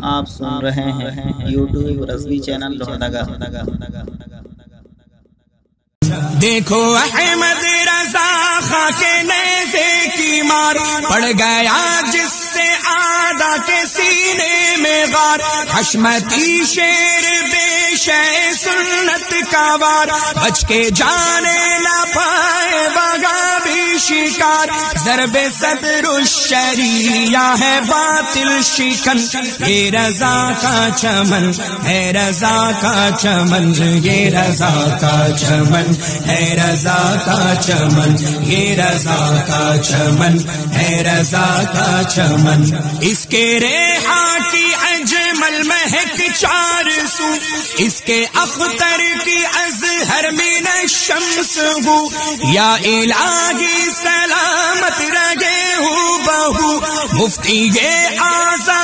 آپ سن رہے ہیں یوٹیوب رضوی چینل لوہردگا۔ دیکھو احمد رضا خاک نیزے کی مار پڑ گیا جس سے آدھا کے سینے میں غار، حشمتی شیر بے شے سنت کا وار، بچ کے جانے نہ پائے بگا بھی شکار، ضرب صدر الشریعہ ہے باطل شکن، یہ رضا کا چمن ہے رضا کا چمن، یہ رضا کا چمن ہے رضا کا چمن، یہ رضا کا چمن ہے رضا کا چمن، اس کے ریحا کی اجمل مہک چار سو، اس کے اختر کی ازہر من الشمس ہو، یا الہی سلامت رہے ہو بہو، مفتی یہ آزاد